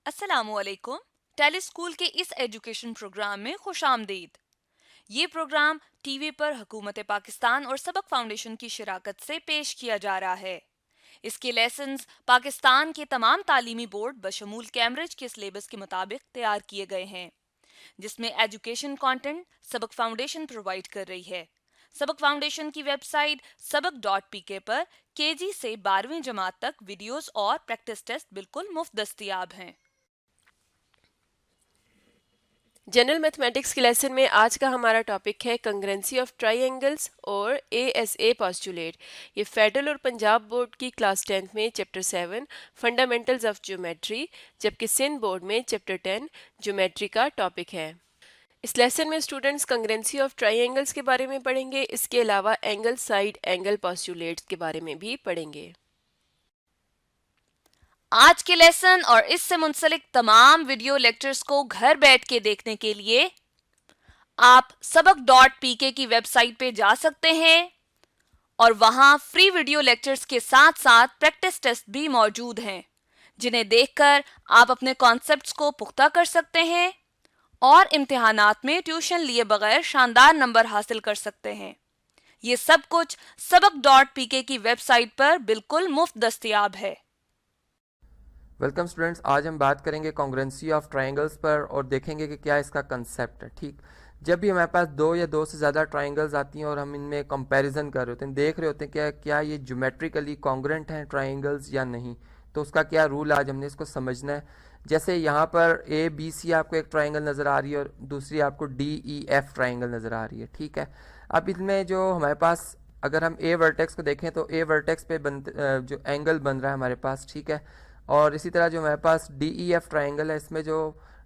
अस्सलामुअलैकुम। Tele school के इस एजुकेशन प्रोग्राम में खुशामदीद। ये प्रोग्राम टीवी पर हुकूमत पाकिस्तान और सबक फाउंडेशन की शराकत से पेश किया जा रहा है। इसके लेसन्स पाकिस्तान के तमाम तालीमी बोर्ड बशमूल कैम्ब्रिज के सिलेबस के मुताबिक तैयार किए गए हैं, जिसमें एजुकेशन कंटेंट सबक फाउंडेशन प्रोवाइड कर रही है। सबक फाउंडेशन की वेबसाइट सबक.pk पर केजी से 12वीं जमात तक वीडियोस और प्रैक्टिस टेस्ट बिल्कुल मुफ्त दस्तियाब हैं। जनरल मैथमेटिक्स के लेसन में आज का हमारा टॉपिक है कंग्रेंसी ऑफ ट्राइंगल्स और ASA पोस्टुलेट। ये फेडरल और पंजाब बोर्ड की क्लास 10th में चैप्टर 7 फंडामेंटल्स ऑफ ज्योमेट्री, जबकि सिंध बोर्ड में चैप्टर 10 ज्योमेट्री का टॉपिक है। इस लेसन में स्टूडेंट्स कंग्रेंसी ऑफ ट्राइंगल्स के बारे में पढ़ेंगे। इसके अलावा एंगल साइड एंगल पोस्टुलेट्स के बारे में भी पढ़ेंगे। आज के लेसन और इससे मुंसलिक तमाम वीडियो लेक्चर्स को घर बैठ के देखने के लिए आप सबक.pk की वेबसाइट पे जा सकते हैं और वहां फ्री वीडियो लेक्चर्स के साथ साथ प्रैक्टिस टेस्ट भी मौजूद हैं, जिन्हें देखकर आप अपने कॉन्सेप्ट्स को पुख्ता कर सकते हैं और इम्तिहानात में ट्यूशन लिए बगैर शानदार नंबर हासिल कर सकते हैं। ये सब कुछ सबक.pk की वेबसाइट पर बिल्कुल मुफ्त दस्तयाब है। वेलकम स्टूडेंट्स, आज हम बात करेंगे कॉन्ग्रुएंसी ऑफ ट्राइंगल्स पर और देखेंगे कि क्या इसका कंसेप्ट है। ठीक, जब भी हमारे पास दो या दो से ज़्यादा ट्राइंगल्स आती हैं और हम इनमें कंपैरिजन कर रहे होते हैं, देख रहे होते हैं क्या क्या ये ज्योमेट्रिकली कॉन्ग्रुएंट हैं ट्राइंगल्स या नहीं, तो उसका क्या रूल आज हमने इसको समझना है। जैसे यहाँ पर ABC आपको एक ट्राइंगल नज़र आ रही है और दूसरी आपको DEF ट्राइंगल नज़र आ रही है। ठीक है, अब इनमें जो हमारे पास अगर हम A वर्टेक्स को देखें तो A वर्टेक्स पे जो एंगल बन रहा है हमारे पास, ठीक है, और इसी तरह जो हमारे पास DEF ट्राइंगल है, इसमें जो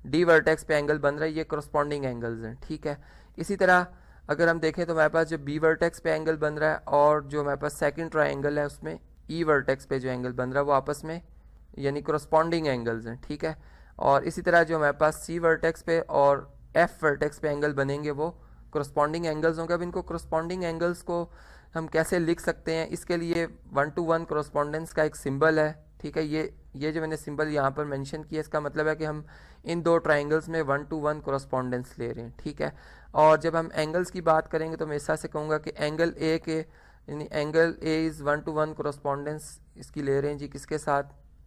D वर्टेक्स पे एंगल बन रहा है ये करस्पॉन्डिंग एंगल्स हैं। ठीक है, इसी तरह अगर हम देखें तो हमारे पास जो B वर्टेक्स पे एंगल बन रहा है और जो हमारे पास सेकंड ट्राइंगल है उसमें E वर्टेक्स पे जो एंगल बन रहा है वो आपस में यानी करस्पॉन्डिंग एंगल्स हैं। ठीक है, और इसी तरह जो हमारे पास C वर्टेक्स पे और F वर्टेक्स पे एंगल बनेंगे वो करस्पॉन्डिंग एंगल्स होंगे। अब इनको करस्पॉन्डिंग एंगल्स को हम कैसे लिख सकते हैं, इसके लिए 1-to-1 करस्पॉन्डेंस का एक सिंबल है। ठीक है, ये जो मैंने सिंबल यहाँ पर मेंशन किया इसका मतलब है कि हम इन दो ट्राइंगल्स में 1-to-1 करस्पॉन्डेंस ले रहे हैं। ठीक है, और जब हम एंगल्स की बात करेंगे तो मैं इस तरह से कहूँगा कि एंगल ए के यानी angle A is 1-to-1 correspondence इसकी ले रहे हैं जी किसके साथ,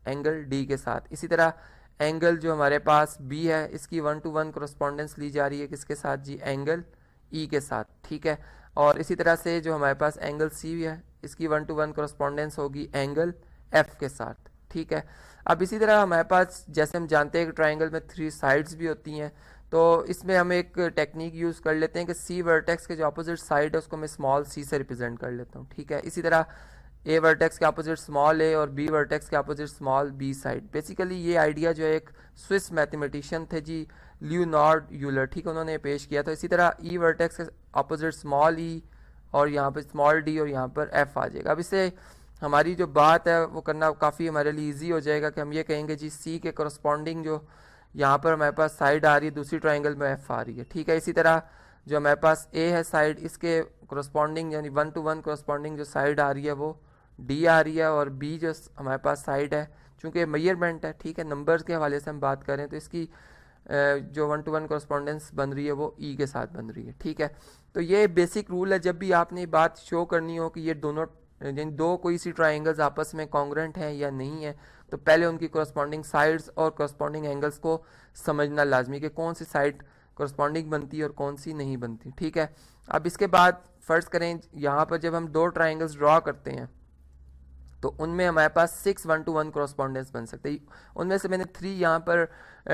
एंगल डी के साथ। इसी तरह एंगल जो हमारे पास बी है इसकी 1-to-1 करस्पॉन्डेंस ली जा रही है किसके साथ जी, एंगल ई के साथ। ठीक है, और इसी तरह से जो हमारे पास एंगल सी है इसकी 1-to-1 करस्पॉन्डेंस होगी एंगल एफ के साथ। ठीक है, अब इसी तरह हमारे पास जैसे हम जानते हैं कि ट्राइंगल में 3 साइड्स भी होती हैं, तो इसमें हम एक टेक्निक यूज़ कर लेते हैं कि सी वर्टेक्स के जो अपोजिट साइड है उसको मैं स्मॉल सी से रिप्रेजेंट कर लेता हूँ। ठीक है, इसी तरह ए वर्टेक्स के अपोजिट स्मॉल ए और बी वर्टेक्स के opposite small B side. Basically ये आइडिया जो एक स्विस मैथमेटिशियन थे जी लियोनार्ड यूलर, ठीक है, उन्होंने पेश किया। तो इसी तरह ई वर्टेक्स के अपोजिट स्मॉल ई और यहाँ पर स्मॉल डी और यहाँ पर एफ आ जाएगा। अब इससे हमारी जो बात है वो करना काफ़ी हमारे लिए इजी हो जाएगा कि हम ये कहेंगे जी सी के करस्पॉन्डिंग जो यहाँ पर हमारे पास साइड आ रही है दूसरी ट्राइंगल में एफ आ रही है। ठीक है, इसी तरह जो हमारे पास ए है साइड इसके करस्पॉन्डिंग यानी 1-to-1 करस्पॉन्डिंग जो साइड आ रही है वो डी आ रही है, और बी जो हमारे पास साइड है चूँकि मेजरमेंट है, ठीक है, नंबर्स के हवाले से हम बात करें तो इसकी जो 1-to-1 करस्पॉन्डेंस बन रही है वो ई के साथ बन रही है। ठीक है, तो ये बेसिक रूल है। जब भी आपने बात शो करनी हो कि ये दोनों यानी दो कोई सी ट्राइंगल्स आपस में कॉन्ग्रुएंट हैं या नहीं है, तो पहले उनकी करस्पॉन्डिंग साइड्स और करस्पॉन्डिंग एंगल्स को समझना लाजमी कि कौन सी साइड करस्पॉन्डिंग बनती है और कौन सी नहीं बनती। ठीक है, अब इसके बाद फ़र्ज़ करें यहाँ पर जब हम दो ट्राइंगल्स ड्रॉ करते हैं तो उनमें हमारे पास 6 1-to-1 करस्पॉन्डेंस बन सकते हैं। उनमें से मैंने 3 यहाँ पर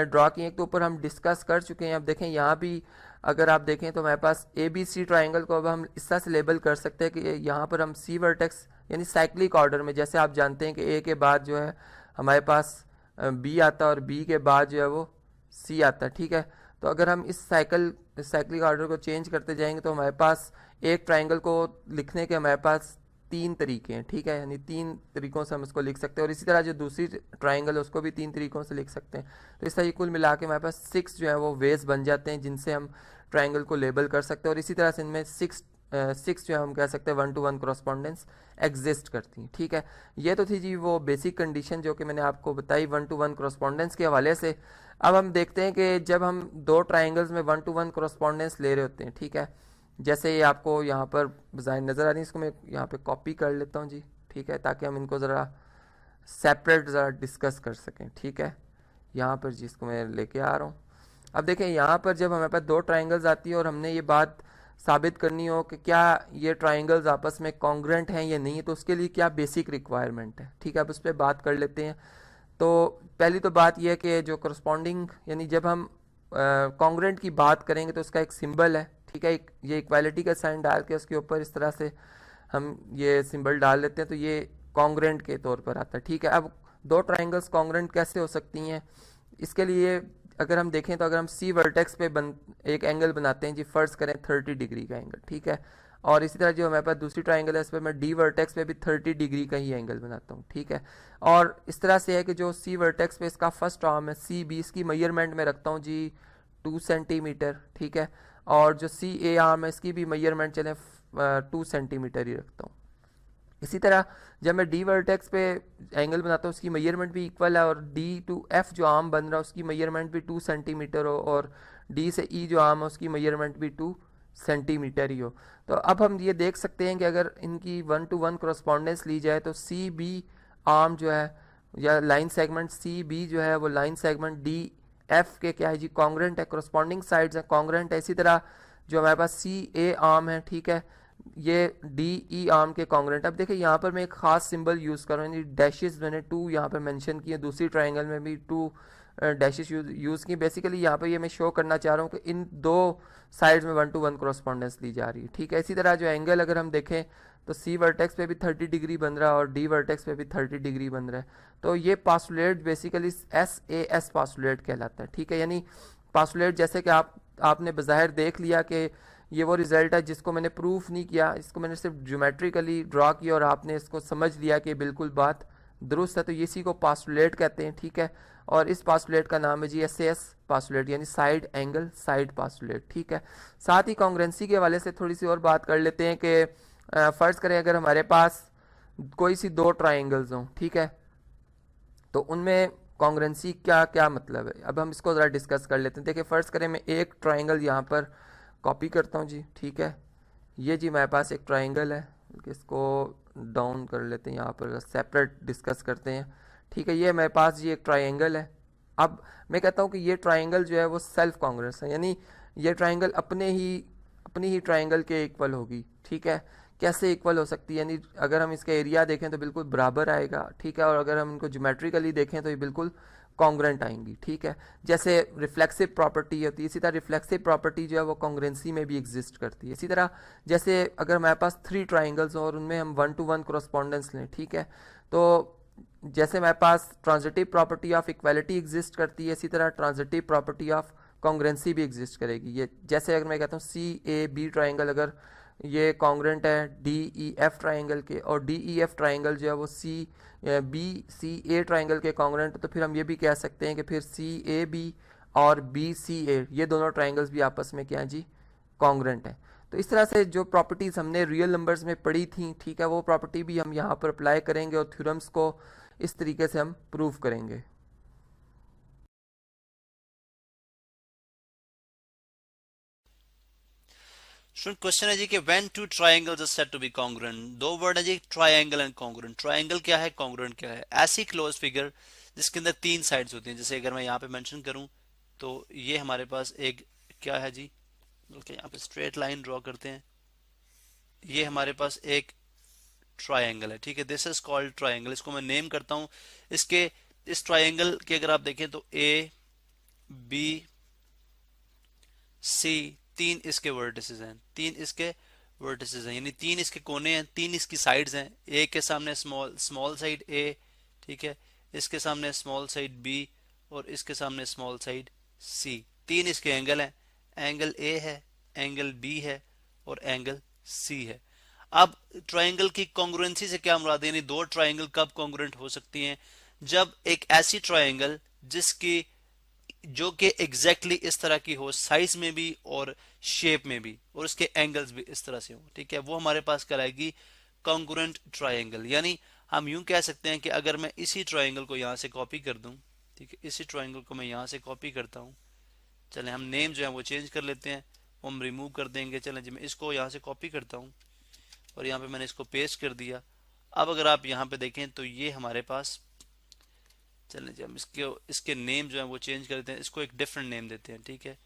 ड्रॉ किए, एक तो ऊपर हम डिस्कस कर चुके हैं। अब देखें यहाँ भी अगर आप देखें तो हमारे पास ABC ट्राइंगल को अब हम इस तरह से लेबल कर सकते हैं कि यहाँ पर हम C वर्टेक्स यानी साइक्लिक ऑर्डर में, जैसे आप जानते हैं कि A के बाद जो है हमारे पास B आता है और B के बाद जो है वो C आता है। ठीक है, तो अगर हम इस साइक्लिक ऑर्डर को चेंज करते जाएंगे तो हमारे पास एक ट्राइंगल को लिखने के हमारे पास 3 तरीके हैं। ठीक है, यानी 3 तरीकों से हम इसको लिख सकते हैं, और इसी तरह जो दूसरी ट्राइंगल है उसको भी 3 तरीकों से लिख सकते हैं। तो इस तरह कुल मिला के हमारे पास 6 जो है वो वेज बन जाते हैं जिनसे हम ट्राइंगल को लेबल कर सकते हैं, और इसी तरह से इनमें 6 सिक्स जो है हम कह सकते हैं 1-to-1 करस्पॉन्डेंस एग्जिस्ट करती हैं। ठीक है, ये तो थी जी वो बेसिक कंडीशन जो कि मैंने आपको बताई 1-to-1 करस्पॉन्डेंस के हवाले से। अब हम देखते हैं कि जब हम दो ट्राइंगल्स में 1-to-1 करस्पॉन्डेंस ले रहे होते हैं, ठीक है, जैसे ये आपको यहाँ पर डिज़ाइन नज़र आ रही है, इसको मैं यहाँ पे कॉपी कर लेता हूँ जी। ठीक है, ताकि हम इनको ज़रा सेपरेट ज़रा डिस्कस कर सकें। ठीक है, यहाँ पर जिसको मैं लेके आ रहा हूँ, अब देखें यहाँ पर जब हमारे पास दो ट्राइंगल्स आती है और हमने ये बात साबित करनी हो कि क्या ये ट्राइंगल्स आपस में कॉन्ग्रेंट हैं या नहीं, तो उसके लिए क्या बेसिक रिक्वायरमेंट है। ठीक है, अब उस पर बात कर लेते हैं। तो पहली तो बात यह है कि जो करस्पॉन्डिंग यानी जब हम कॉन्ग्रेंट की बात करेंगे तो उसका एक सिंबल है। ठीक है, ये इक्वालिटी का साइन डाल के उसके ऊपर इस तरह से हम ये सिंबल डाल लेते हैं तो ये कॉन्ग्रेंट के तौर पर आता है। ठीक है, अब दो ट्राइंगल्स कॉन्ग्रेंट कैसे हो सकती हैं, इसके लिए अगर हम देखें तो अगर हम सी वर्टेक्स पे एक एंगल बनाते हैं जी, फर्ज करें 30 डिग्री का एंगल। ठीक है, और इसी तरह जो हमारे पास दूसरी ट्राइंगल है इस पर मैं डी वर्टेक्स पे भी 30 डिग्री का ही एंगल बनाता हूँ। ठीक है, और इस तरह से है कि जो सी वर्टेक्स पे इसका फर्स्ट आर्म है सी बी, इसकी मेजरमेंट में रखता हूँ जी 2 सेंटीमीटर। ठीक है, और जो सी ए आर्म है इसकी भी मेजरमेंट चले 2 सेंटीमीटर ही रखता हूँ। इसी तरह जब मैं डी वर्टेक्स पे एंगल बनाता हूँ उसकी मेजरमेंट भी इक्वल है, और डी टू एफ जो आर्म बन रहा है उसकी मेजरमेंट भी 2 सेंटीमीटर हो, और डी से ई जो आर्म है उसकी मेजरमेंट भी 2 सेंटीमीटर ही हो। तो अब हम ये देख सकते हैं कि अगर इनकी 1-to-1 करस्पॉन्डेंस ली जाए तो सी बी आर्म जो है या लाइन सेगमेंट सी बी जो है वो लाइन सेगमेंट डी एफ के क्या है जी, कॉन्ग्रेंट है, करस्पॉन्डिंग साइड्स है, कॉन्ग्रेंट है। इसी तरह जो हमारे पास सी ए आर्म है, ठीक है, ये डी ई आर्म के कॉन्ग्रेंट। अब देखिए यहाँ पर मैं एक खास सिंबल यूज़ कर रहा हूँ, डैशेस मैंने 2 यहाँ पर मेंशन किए, दूसरी ट्राइंगल में भी 2 डैशेस यूज़ किए। बेसिकली यहाँ पर ये मैं शो करना चाह रहा हूँ कि इन दो साइड्स में 1-to-1 करस्पॉन्डेंस ली जा रही है। ठीक है, इसी तरह जो एंगल अगर हम देखें तो सी वर्टेक्स पे भी 30 डिग्री बन रहा है और डी वर्टेक्स पे भी 30 डिग्री बन रहा है। तो ये पास्टुलेट बेसिकली SAS पास्टुलेट कहलाता है। ठीक है, यानी पास्टुलेट जैसे कि आपने बज़ाहिर देख लिया कि ये वो रिज़ल्ट है जिसको मैंने प्रूफ नहीं किया, इसको मैंने सिर्फ ज्योमेट्रिकली ड्रा किया और आपने इसको समझ लिया कि बिल्कुल बात दुरुस्त है, तो इसी को पास्टुलेट कहते हैं। ठीक है, और इस पास्टुलेट का नाम है जी SAS पास्टुलेट, यानी साइड एंगल साइड पास्टुलेट। ठीक है, साथ ही कॉन्ग्रेंसी के हवाले से थोड़ी सी और बात कर लेते हैं कि फ़र्ज़ करें अगर हमारे पास कोई सी दो ट्राइंगल्स हों, ठीक है, तो उनमें कॉन्ग्रेंसी क्या क्या मतलब है, अब हम इसको ज़रा डिस्कस कर लेते हैं। देखिए फ़र्ज़ करें मैं एक ट्राइंगल यहाँ पर कॉपी करता हूँ जी। ठीक है, ये जी मेरे पास एक ट्राइंगल है, इसको डाउन कर लेते हैं, यहाँ पर सेपरेट डिस्कस करते हैं। ठीक है, ये मेरे पास जी एक ट्राइंगल है। अब मैं कहता हूँ कि ये ट्राइंगल जो है वो सेल्फ कॉन्ग्रेंस है, यानी ये ट्राइंगल अपनी ही ट्राइंगल के इक्वल होगी। ठीक है, कैसे इक्वल हो सकती है, यानी अगर हम इसका एरिया देखें तो बिल्कुल बराबर आएगा। ठीक है, और अगर हम इनको ज्योमेट्रिकली देखें तो ये बिल्कुल कॉन्ग्रेंट आएंगी। ठीक है, जैसे रिफ्लेक्सिव प्रॉपर्टी होती है, इसी तरह रिफ्लेक्सिव प्रॉपर्टी जो है वो कॉन्ग्रेंसी में भी एग्जिस्ट करती है। इसी तरह जैसे अगर हमारे पास 3 ट्राइंगल्स हो और उनमें हम 1-to-1 करस्पॉन्डेंस लें, ठीक है, तो जैसे हमारे पास transitive property of equality exist करती है, इसी तरह ट्रांजिटिव प्रॉपर्टी ऑफ कॉन्ग्रेंसी भी एग्जिस्ट करेगी। ये जैसे अगर मैं कहता हूँ CAB ट्राइंगल अगर ये कॉन्ग्रेंट है DEF ट्राइंगल के, और DEF ट्राइंगल जो है वो BCA ट्राइंगल के कॉन्ग्रेंट, तो फिर हम ये भी कह सकते हैं कि फिर CAB और BCA ये दोनों ट्राइंगल्स भी आपस में क्या है जी, कॉन्ग्रेंट हैं। तो इस तरह से जो प्रॉपर्टीज़ हमने रियल नंबर्स में पढ़ी थी, ठीक है, वो प्रॉपर्टी भी हम यहाँ पर अप्लाई करेंगे और थ्योरम्स को इस तरीके से हम प्रूव करेंगे। स्टूडेंट क्वेश्चन है जी कि when two triangles are said to be congruent, दो वर्ड है जी, ट्रायंगल एंड कॉन्ग्रुएंट। ट्रायंगल क्या है, कॉन्ग्रुएंट क्या है? ऐसी क्लोज फिगर जिसके अंदर 3 साइड्स होती हैं। जैसे अगर मैं यहाँ पे मेंशन करूं तो ये हमारे पास एक क्या है जी, ओके, यहाँ पे स्ट्रेट लाइन ड्रॉ करते हैं, ये हमारे पास एक ट्रायंगल है। ठीक है, दिस इज कॉल्ड ट्रायंगल। इसको मैं नेम करता हूं। इस ट्रायंगल के अगर आप देखें तो ABC 3 इसके वर्टिसेस हैं, 3 इसके वर्टिसेस हैं, यानी 3 इसके कोने हैं, 3 इसकी साइड्स हैं। ए के सामने स्मॉल साइड A, ठीक है, इसके सामने स्मॉल साइड B और इसके सामने स्मॉल साइड C। 3 इसके एंगल हैं, एंगल A है, एंगल B है और एंगल C है। अब ट्रायंगल की कॉन्ग्रुएंसी से क्या मुराद है, यानी दो ट्रायंगल कब कॉन्ग्रुएंट हो सकती हैं? जब एक ऐसी ट्रायंगल जिसकी जो कि एग्जैक्टली इस तरह की हो, साइज में भी और शेप में भी और उसके एंगल्स भी इस तरह से हो, ठीक है, वो हमारे पास कहलाएगी कॉन्ग्रुएंट ट्राइंगल। यानी हम यूं कह सकते हैं कि अगर मैं इसी ट्राइंगल को यहाँ से कॉपी कर दूं, ठीक है, इसी ट्राइंगल को मैं यहाँ से कॉपी करता हूँ, चलें हम नेम जो है वो चेंज कर लेते हैं, वो हम रिमूव कर देंगे। चलें जी मैं इसको यहाँ से कॉपी करता हूँ और यहाँ पे मैंने इसको पेस्ट कर दिया। अब अगर आप यहाँ पे देखें तो ये हमारे पास, चलें जी हम इसके नेम जो है वो चेंज कर देते हैं, इसको एक डिफरेंट नेम देते हैं, ठीक है।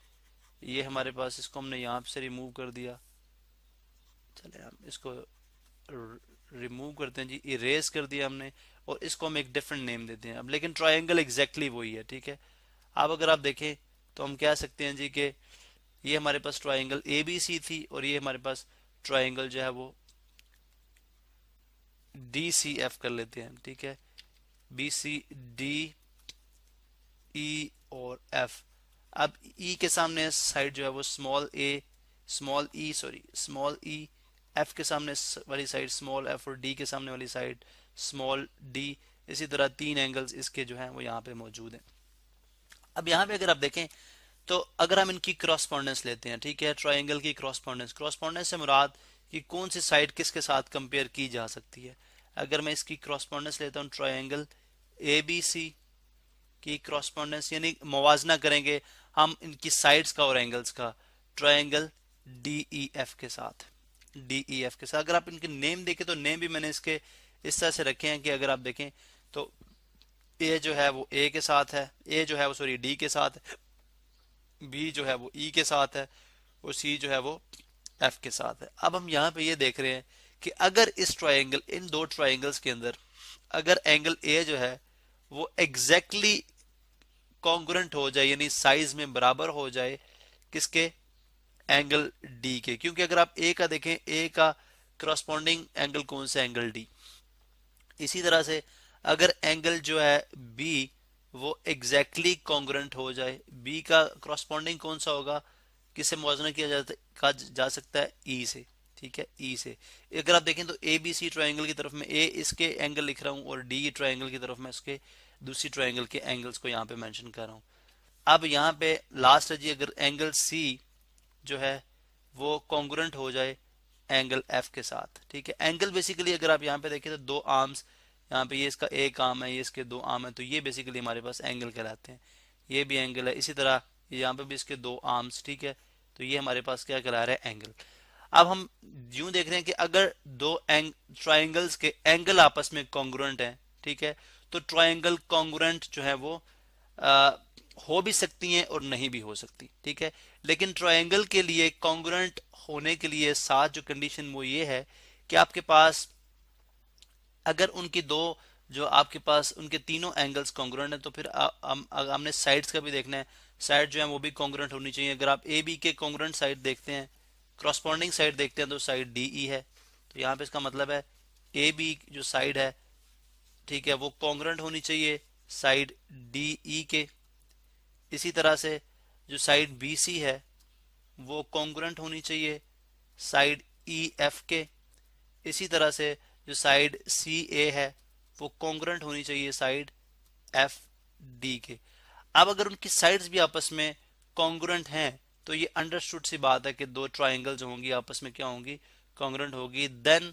ये हमारे पास, इसको हमने यहाँ से रिमूव कर दिया, चले हम इसको रिमूव करते हैं जी, इरेज कर दिया हमने, और इसको हम एक डिफरेंट नेम देते हैं। अब लेकिन ट्रायंगल एग्जैक्टली वही है, ठीक है। अब अगर आप देखें तो हम कह सकते हैं जी कि ये हमारे पास ट्रायंगल ABC थी और ये हमारे पास ट्रायंगल जो है वो DCF कर लेते हैं, ठीक है, BCD E और F। अब E के सामने साइड जो है वो स्मॉल e, F के सामने वाली साइड स्मॉल f और D के सामने वाली साइड स्मॉल d। इसी तरह 3 एंगल्स इसके जो हैं वो यहाँ पे मौजूद हैं। अब यहाँ पे अगर आप देखें तो अगर हम इनकी क्रॉसपोंडेंस लेते हैं, ठीक है, ट्राइंगल की क्रॉसपोंडेंस से मुराद कि कौन सी साइड किसके साथ कंपेयर की जा सकती है। अगर मैं इसकी क्रॉसपोंडेंस लेता हूँ ट्राइंगल ABC की क्रॉसपोंडेंस, यानी मुवाजना करेंगे हम इनकी साइड्स का और एंगल्स का, ट्राइंगल DEF के साथ, अगर आप इनके नेम देखें तो नेम भी मैंने इसके इस तरह से रखे हैं कि अगर आप देखें तो A जो है वो A के साथ है, A जो है वो सॉरी D के साथ है, B जो है वो E के साथ है और C जो है वो F के साथ है। अब हम यहाँ पे ये देख रहे हैं कि अगर इस ट्राइंगल, इन दो ट्राइंगल्स के अंदर अगर एंगल A जो है वो एग्जैक्टली कॉन्ग्रुएंट हो जाए, यानी साइज में बराबर हो जाए किसके, एंगल D के, क्योंकि अगर आप A का देखें, A का करस्पॉन्डिंग एंगल कौन सा, एंगल D। इसी तरह से अगर एंगल जो है B वो एग्जैक्टली कॉन्ग्रुएंट हो जाए, B का करस्पॉन्डिंग कौन सा होगा, किससे मुआवजा किया जा सकता है, E से, ठीक है, E से। अगर आप देखें तो ABC ट्राइंगल की तरफ में A इसके एंगल लिख रहा हूँ और D ट्राइंगल की तरफ में इसके दूसरी ट्राइंगल के एंगल्स को यहाँ पे मेंशन कर रहा हूँ। अब यहाँ पे लास्ट है जी, अगर एंगल C जो है वो कॉन्ग्रुएंट हो जाए एंगल F के साथ, ठीक है। एंगल बेसिकली अगर आप यहाँ पे देखें तो दो आर्म्स, यहाँ पे ये इसका एक आर्म है, ये इसके दो आर्म है, तो ये बेसिकली हमारे पास एंगल कहलाते हैं। ये भी एंगल है, इसी तरह यहाँ पे भी इसके दो आर्म्स, ठीक है, तो ये हमारे पास क्या कहला रहा है, एंगल। अब हम यूं देख रहे हैं कि अगर दो ट्राइंगल्स के एंगल आपस में कॉन्ग्रुएंट हैं, ठीक है, तो ट्राइंगल कॉन्ग्रुएंट जो है वो हो भी सकती हैं और नहीं भी हो सकती, ठीक है। लेकिन ट्राइंगल के लिए कॉन्ग्रुएंट होने के लिए साथ जो कंडीशन वो ये है कि आपके पास अगर उनकी दो जो आपके पास उनके तीनों एंगल्स कॉन्ग्रुएंट है तो फिर हमने साइड्स का भी देखना है, साइड जो है वो भी कॉन्ग्रुएंट होनी चाहिए। अगर आप AB के कॉन्ग्रुएंट साइड देखते हैं, करस्पॉन्डिंग साइड देखते हैं तो साइड DE है, तो यहाँ पे इसका मतलब है AB जो साइड है, ठीक है, वो कॉन्ग्रुएंट होनी चाहिए साइड DE के। इसी तरह से जो साइड BC है वो कॉन्ग्रुएंट होनी चाहिए साइड EF के। इसी तरह से जो साइड CA है वो कॉन्ग्रुएंट होनी चाहिए साइड FD के। अब अगर उनकी साइड्स भी आपस में कॉन्ग्रुएंट हैं तो ये अंडरस्टूड सी बात है कि दो ट्राइंगल्स होंगी आपस में क्या होंगी, कॉन्ग्रुएंट होगी। देन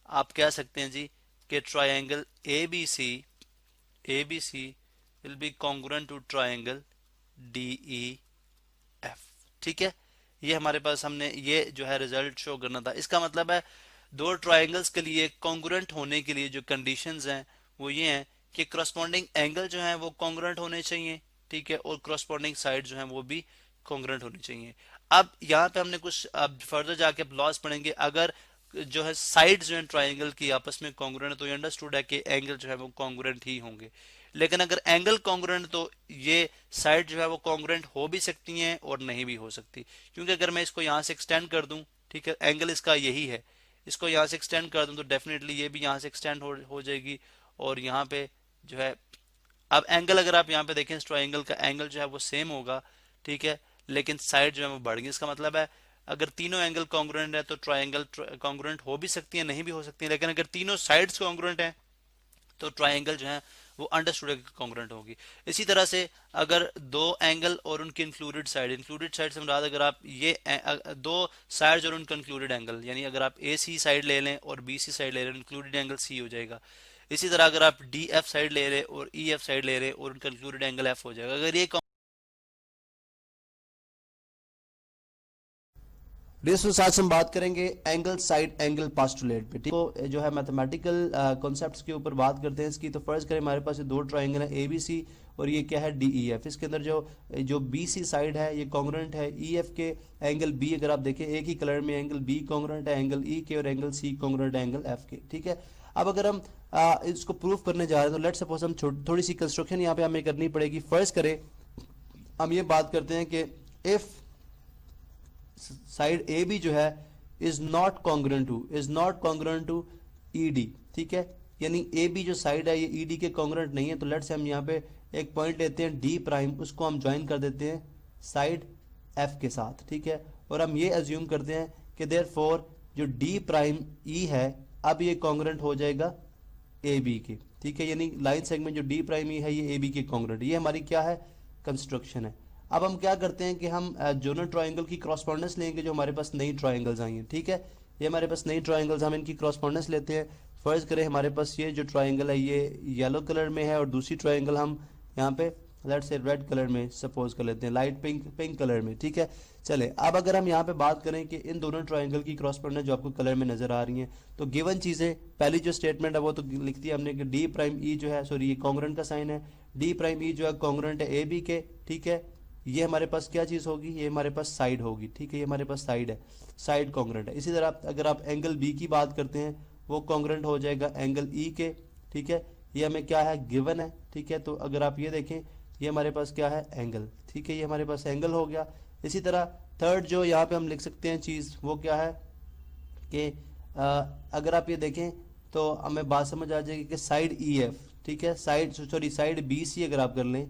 आप कह सकते हैं जी कि triangle ABC will be congruent to triangle DEF, ठीक है। ये हमारे पास हमने ये जो है रिजल्ट शो करना था। इसका मतलब है दो ट्राइंगल्स के लिए कॉन्ग्रुएंट होने के लिए जो कंडीशंस हैं वो ये हैं कि करस्पॉन्डिंग एंगल जो है वो कॉन्ग्रुएंट होने चाहिए, ठीक है, और करस्पॉन्डिंग साइड जो है वो भी कॉन्ग्रुएंट होनी चाहिए। अब यहाँ पे हमने कुछ अब फर्दर जाके लॉज पढ़ेंगे। अगर जो है साइड जो है ट्राइंगल की आपस में कॉन्ग्रुएंट है तो ये अंडरस्टूड है कि एंगल जो है वो कॉन्ग्रुएंट ही होंगे। लेकिन अगर एंगल कॉन्ग्रुएंट तो ये साइड जो है वो कॉन्ग्रुएंट हो भी सकती हैं और नहीं भी हो सकती, क्योंकि अगर मैं इसको यहाँ से एक्सटेंड कर दूं, ठीक है, एंगल इसका यही है, इसको यहाँ से एक्सटेंड कर दूं तो डेफिनेटली ये भी यहाँ से एक्सटेंड हो जाएगी और यहाँ पे जो है अब एंगल अगर आप यहाँ पे देखें इस ट्राइंगल का एंगल जो है वो सेम होगा, ठीक है, लेकिन साइड जो है वो बढ़ गई। इसका मतलब है अगर तीनों एंगल कॉन्ग्रुएंट है तो ट्राइंगल कॉन्ग्रुएंट हो भी सकती है, नहीं भी हो सकती है, लेकिन अगर तीनों साइड्स कॉन्ग्रुएंट है तो ट्राइंगल जो है वो अंडरस्टूड के कॉन्ग्रुएंट होगी। इसी तरह से अगर दो एंगल और उनकी इंक्लूडेड साइड से मुराद अगर आप ये दो साइड्स और उनका इंक्लूडेड एंगल, यानी अगर आप ए सी साइड ले लें और बी सी साइड ले लें, इंक्लूडेड एंगल सी हो जाएगा। इसी तरह अगर आप डी एफ साइड ले रहे और ई एफ साइड ले रहे और उनका इंक्लूडेड एंगल एफ हो जाएगा। अगर ये डियर आज हम बात करेंगे एंगल साइड एंगल पास्टुलेट पे, ठीक है। जो है मैथमेटिकल कॉन्सेप्ट्स के ऊपर बात करते हैं इसकी। तो फर्ज करें हमारे पास ये दो ट्राइंगल है ए बी सी और ये क्या है डी ई एफ। इसके अंदर जो बी सी साइड है ये कॉन्ग्रुएंट है ई एफ के एंगल बी। अगर आप देखें एक ही कलर में एंगल बी कॉन्ग्रुएंट है एंगल ई के और एंगल सी कॉन्ग्रुएंट है एंगल एफ के, ठीक है। अब अगर हम इसको प्रूफ करने जा रहे हैं तो लेट्स सपोज हम थोड़ी सी कंस्ट्रक्शन यहाँ पे हमें करनी पड़ेगी। फर्ज करें हम ये बात करते हैं कि इफ साइड ए बी जो है is not congruent to E D, ठीक है। यानी ए बी जो साइड है ये ई डी के कॉन्ग्रुएंट नहीं है। तो लेट्स से हम यहाँ पे एक पॉइंट लेते हैं डी प्राइम, उसको हम ज्वाइन कर देते हैं साइड एफ के साथ, ठीक है। और हम ये एज्यूम करते हैं कि देयरफॉर जो डी प्राइम ई है अब ये कॉन्ग्रुएंट हो जाएगा ए बी के, ठीक है। यानी लाइन सेगमेंट जो डी प्राइम ई है ये ए बी के कॉन्ग्रुएंट। ये हमारी क्या है कंस्ट्रक्शन है। अब हम क्या करते हैं कि हम जोनल ट्राइंगल की क्रॉसपोंडेंस लेंगे जो हमारे पास नई ट्राइंगल्स आई हैं, ठीक है। ये हमारे पास नई ट्राइंगल्स, हम इनकी क्रॉसपोंडेंस लेते हैं। फर्ज करें हमारे पास ये जो ट्राइंगल है ये येलो कलर में है और दूसरी ट्राइंगल हम यहाँ पे लेट्स से रेड कलर में सपोज कर लेते हैं, लाइट पिंक कलर में, ठीक है। चले अब अगर हम यहाँ पे बात करें कि इन दोनों ट्राइंगल की क्रॉसपोंडेंस जो आपको कलर में नजर आ रही हैं, तो गिवन चीजें पहली जो स्टेटमेंट है वो तो लिख दी हमने कि डी प्राइम ई जो है सॉरी ये कॉन्ग्रुएंट का साइन है, डी प्राइम ई जो है कॉन्ग्रुएंट है ए बी के, ठीक है। ये हमारे पास क्या चीज होगी, ये हमारे पास साइड होगी, ठीक है। ये हमारे पास साइड है, साइड कॉन्ग्रुएंट है। इसी तरह अगर आप एंगल बी की बात करते हैं वो कॉन्ग्रुएंट हो जाएगा एंगल ई के, ठीक है। ये हमें क्या है गिवन है, ठीक है। तो अगर आप ये देखें ये हमारे पास क्या है एंगल, ठीक है। ये हमारे पास एंगल हो गया। इसी तरह थर्ड जो यहाँ पे हम लिख सकते हैं चीज वो क्या है कि अगर आप ये देखें तो हमें बात समझ आ जाएगी कि साइड ई एफ, ठीक है, साइड बी सी अगर आप कर लें,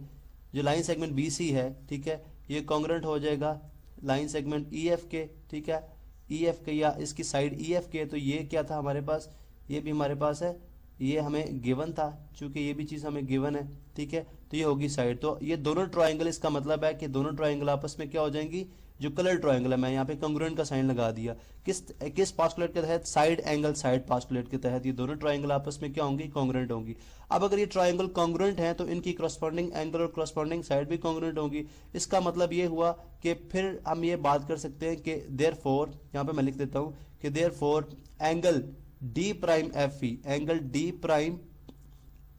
जो लाइन सेगमेंट बी सी है, ठीक है, ये कॉन्ग्रुएंट हो जाएगा लाइन सेगमेंट ई एफ के, ठीक है, ई एफ के या इसकी साइड ई एफ के। तो ये क्या था हमारे पास, ये भी हमारे पास है, ये हमें गिवन था, चूंकि ये भी चीज हमें गिवन है, ठीक है। तो ये होगी साइड। तो ये दोनों ट्राइंगल, इसका मतलब है कि दोनों ट्राइंगल आपस में क्या हो जाएंगी, जो कलर ट्राइंगल है, मैं यहाँ पे कॉन्ग्रुएंट का साइन लगा दिया। किस पास्टुलेट के तहत, साइड एंगल साइड पास्टुलेट के तहत ये दोनों ट्राइंगल आपस में क्या होंगी, कॉन्ग्रुएंट होंगी। अब अगर ये ट्राइंगल कॉन्ग्रुएंट है तो इनकी करस्पॉन्डिंग एंगल और करस्पॉन्डिंग साइड भी कॉन्ग्रुएंट होगी। इसका मतलब ये हुआ कि फिर हम ये बात कर सकते हैं कि देयरफॉर, यहाँ पे मैं लिख देता हूँ कि therefore angle D prime F ई, एंगल डी प्राइम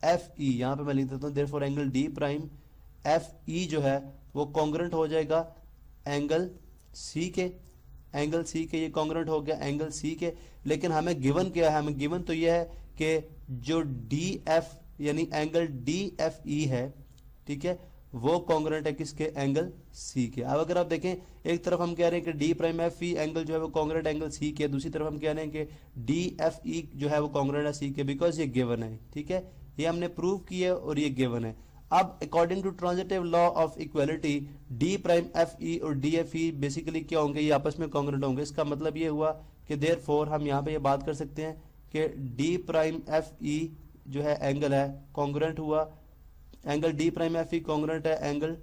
एफ ई, यहाँ पे मैं लिख देता हूँ therefore angle D prime F ई जो है वो कॉन्ग्रुएंट हो जाएगा एंगल सी के, एंगल सी के। ये कॉन्ग्रुएंट हो गया एंगल सी के। लेकिन हमें गिवन क्या है, हमें गिवन तो ये है कि जो डी एफ यानी एंगल डी एफ ई है, ठीक है, वो कॉन्ग्रुएंट है किसके, एंगल सी के। अब अगर आप देखें एक तरफ हम कह रहे हैं कि D prime F E angle जो है वो कॉन्ग्रुएंट एंगल सी के, दूसरी तरफ हम कह रहे हैं कि डी एफ ई जो है वो कॉन्ग्रुएंट है सी के, बिकॉज ये गिवन है, ठीक है। ये हमने प्रूव किया और ये गिवन है। अब according to transitive law of equality D prime F E और डी एफ ई बेसिकली क्या होंगे, ये आपस में कॉन्ग्रुएंट होंगे। इसका मतलब ये हुआ कि देयरफॉर हम यहाँ पे ये बात कर सकते हैं कि डी प्राइम एफ ई जो है एंगल है कॉन्ग्रुएंट हुआ, एंगल डी प्राइम एफ ई कॉन्ग्रुएंट है एंगल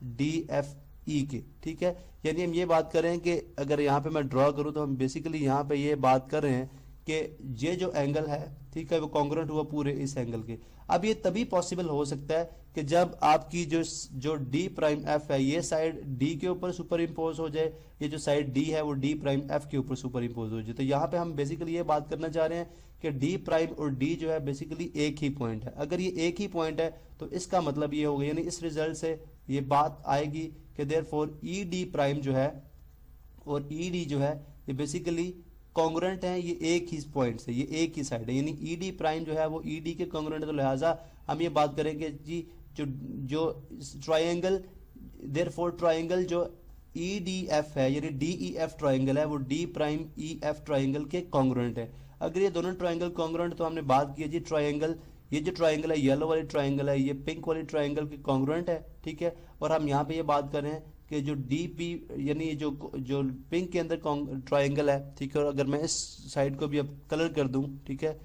डी एफ ई के, ठीक है। यानी हम ये बात कर रहे हैं कि अगर यहाँ पे मैं ड्रॉ करूँ तो हम बेसिकली यहाँ पे ये बात कर रहे हैं कि ये जो एंगल है, ठीक है, वो कॉन्ग्रुएंट हुआ पूरे इस एंगल के। अब ये तभी पॉसिबल हो सकता है कि जब आपकी जो डी प्राइम एफ है ये साइड डी के ऊपर सुपर इम्पोज हो जाए, ये जो साइड डी है वो डी प्राइम एफ के ऊपर सुपर इम्पोज हो जाए। तो यहाँ पे हम बेसिकली ये बात करना चाह रहे हैं कि डी प्राइम और डी जो है बेसिकली एक ही पॉइंट है। अगर ये एक ही पॉइंट है तो इसका मतलब ये होगा, यानी इस रिजल्ट से ये बात आएगी कि देयरफॉर ई डी प्राइम जो है और ई डी जो है ये बेसिकली कॉन्ग्रुएंट है, ये एक ही पॉइंट से, ये एक ही साइड है, यानी ई डी प्राइम जो है वो ई डी के कॉन्ग्रुएंट है। तो लिहाजा हम ये बात करेंगे जी जो ट्राइंगल, देयरफॉर ट्राइंगल जो ई डी एफ है यानी डी ई एफ ट्राइंगल है वो D prime E F triangle के कॉन्ग्रुएंट है। अगर ये दोनों ट्राइंगल कॉन्ग्रुएंट, तो हमने बात की जी ट्राइंगल, ये जो ट्राइंगल है येलो वाली ट्राइंगल है ये पिंक वाली ट्राइंगल के कॉन्ग्रुएंट है, ठीक है। और हम यहाँ पे ये बात कर रहे हैं कि जो डी पी यानी जो पिंक के अंदर ट्राइंगल है, ठीक है। और अगर मैं इस साइड को भी अब कलर कर दूं, ठीक है,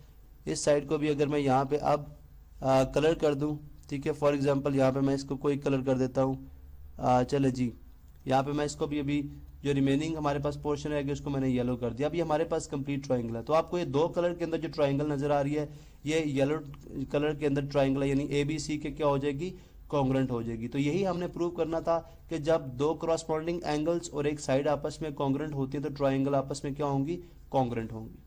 इस साइड को भी अगर मैं यहाँ पे अब कलर कर दूं, ठीक है। फॉर एग्जांपल यहाँ पे मैं इसको कोई कलर कर देता हूँ, चले जी, यहाँ पे मैं इसको भी अभी जो रिमेनिंग हमारे पास पोर्शन रहेगी उसको मैंने येलो कर दिया। अभी हमारे पास कंप्लीट ट्राइंगल है। तो आपको ये दो कलर के अंदर जो ट्राइंगल नजर आ रही है ये येलो कलर के अंदर ट्राइंगल है, यानी ए बी सी के क्या हो जाएगी, कॉन्ग्रेंट हो जाएगी। तो यही हमने प्रूव करना था कि जब दो क्रॉसपोंडिंग एंगल्स और एक साइड आपस में कॉन्ग्रेंट होती है तो ट्राइंगल आपस में क्या होंगी, कॉन्ग्रेंट होंगी।